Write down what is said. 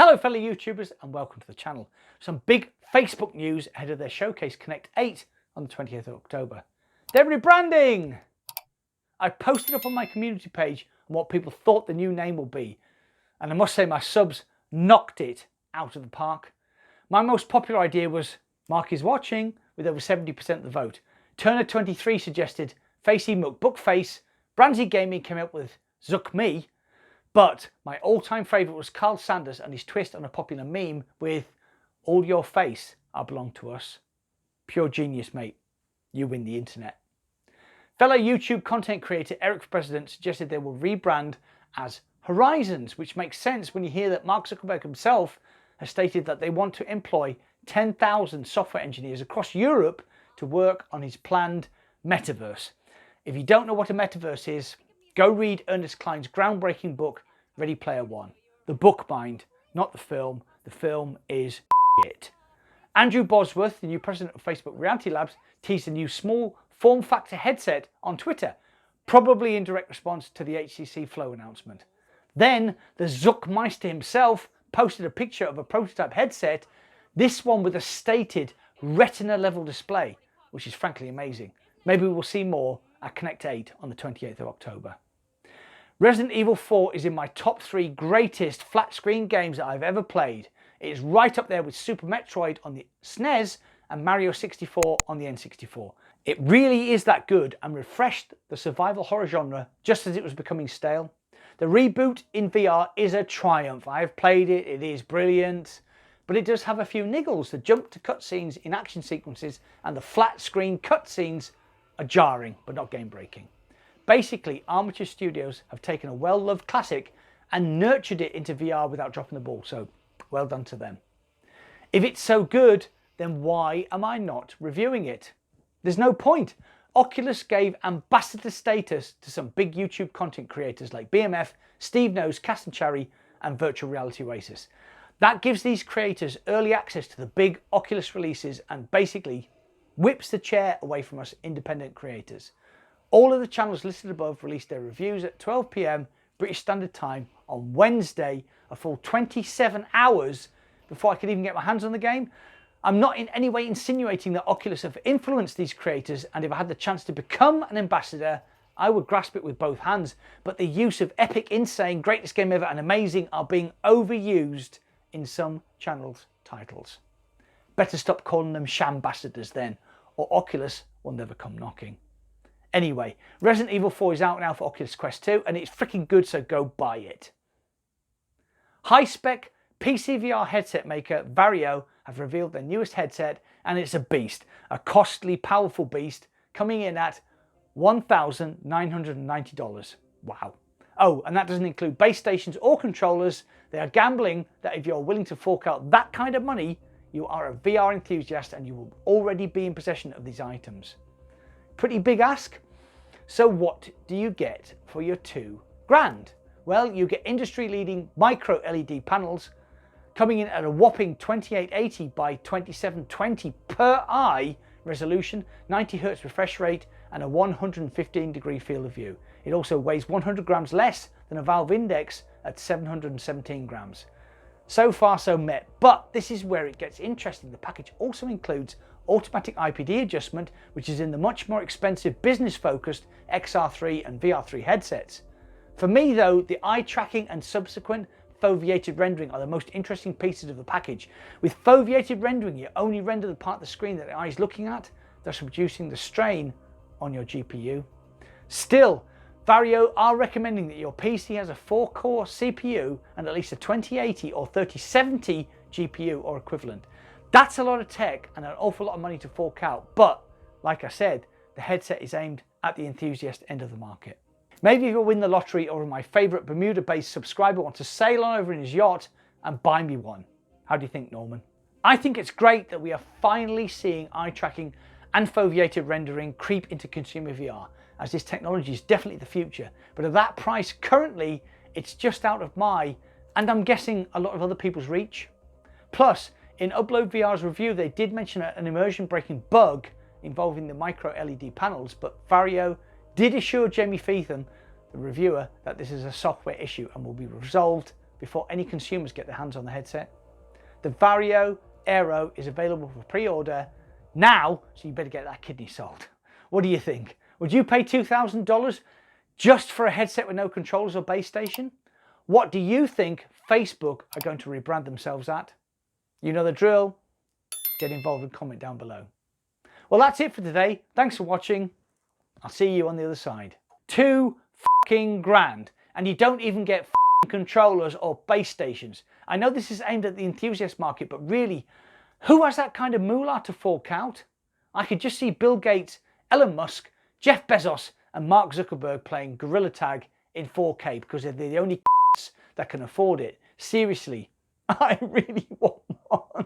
Hello fellow YouTubers and welcome to the channel. Some big Facebook news ahead of their showcase Connect 8 on the 20th of October. They're rebranding! I posted up on my community page on what people thought the new name will be, and I must say my subs knocked it out of the park. My most popular idea was Mark is watching, with over 70% of the vote. Turner23 suggested Facey McBookface. Brandsy Gaming came up with Zuck Me. But my all-time favourite was Carl Sanders and his twist on a popular meme with "All your face, I belong to us." Pure genius, mate. You win the internet. Fellow YouTube content creator Eric President suggested they will rebrand as Horizons, which makes sense when you hear that Mark Zuckerberg himself has stated that they want to employ 10,000 software engineers across Europe to work on his planned metaverse. If you don't know what a metaverse is, go read Ernest Cline's groundbreaking book, Ready Player One. The book, mind, not the film. The film is shit. Andrew Bosworth, the new president of Facebook Reality Labs, teased a new small form factor headset on Twitter, probably in direct response to the HTC Flow announcement. Then the Zuckmeister himself posted a picture of a prototype headset, this one with a stated retina level display, which is frankly amazing. Maybe we'll see more at Connect 8 on the 28th of October. Resident Evil 4 is in my top 3 greatest flat screen games that I've ever played. It is right up there with Super Metroid on the SNES and Mario 64 on the N64. It really is that good and refreshed the survival horror genre just as it was becoming stale. The reboot in VR is a triumph. I have played it, it is brilliant, but it does have a few niggles. The jump to cutscenes in action sequences and the flat screen cutscenes are jarring, but not game breaking. Basically, Armature Studios have taken a well-loved classic and nurtured it into VR without dropping the ball, so well done to them. If it's so good, then why am I not reviewing it? There's no point. Oculus gave ambassador status to some big YouTube content creators like BMF, Steve Knows, Cast and Cherry, and Virtual Reality Oasis. That gives these creators early access to the big Oculus releases and basically whips the chair away from us independent creators. All of the channels listed above released their reviews at 12 PM British Standard Time on Wednesday, a full 27 hours before I could even get my hands on the game. I'm not in any way insinuating that Oculus have influenced these creators, and if I had the chance to become an ambassador, I would grasp it with both hands, but the use of epic, insane, greatest game ever and amazing are being overused in some channels' titles. Better stop calling them shambassadors then, or Oculus will never come knocking. Anyway, Resident Evil 4 is out now for Oculus Quest 2 and it's freaking good, so go buy it. High-spec PC VR headset maker Varjo have revealed their newest headset and it's a beast, a costly, powerful beast, coming in at $1,990. Wow. Oh, and that doesn't include base stations or controllers. They are gambling that if you're willing to fork out that kind of money, you are a VR enthusiast and you will already be in possession of these items. Pretty big ask. So what do you get for your $2,000? Well, you get industry-leading micro LED panels coming in at a whopping 2880 by 2720 per eye resolution, 90 Hz refresh rate, and a 115-degree field of view. It also weighs 100 grams less than a Valve Index at 717 grams. So far so met, but this is where it gets interesting. The package also includes automatic IPD adjustment, which is in the much more expensive business-focused XR3 and VR3 headsets. For me though, the eye tracking and subsequent foveated rendering are the most interesting pieces of the package. With foveated rendering, you only render the part of the screen that the eye is looking at, thus reducing the strain on your GPU. Still, Varjo are recommending that your PC has a 4-core CPU and at least a 2080 or 3070 GPU or equivalent. That's a lot of tech and an awful lot of money to fork out, but like I said, the headset is aimed at the enthusiast end of the market. Maybe if you win the lottery or my favourite Bermuda-based subscriber wants to sail on over in his yacht and buy me one. How do you think, Norman? I think it's great that we are finally seeing eye tracking and foveated rendering creep into consumer VR, as this technology is definitely the future, but at that price currently it's just out of my, and I'm guessing a lot of other people's reach. Plus, in Upload VR's review they did mention an immersion breaking bug involving the micro LED panels, but Varjo did assure Jamie Feetham, the reviewer, that this is a software issue and will be resolved before any consumers get their hands on the headset. The Varjo Aero is available for pre-order now, so you better get that kidney sold. What do you think? Would you pay $2,000 just for a headset with no controllers or base station? What do you think Facebook are going to rebrand themselves at? You know the drill. Get involved and comment down below. Well, that's it for today. Thanks for watching. I'll see you on the other side. $2,000, and you don't even get controllers or base stations. I know this is aimed at the enthusiast market, but really, who has that kind of moolah to fork out? I could just see Bill Gates, Elon Musk, Jeff Bezos and Mark Zuckerberg playing Gorilla Tag in 4K because they're the only that can afford it. Seriously, I really want one.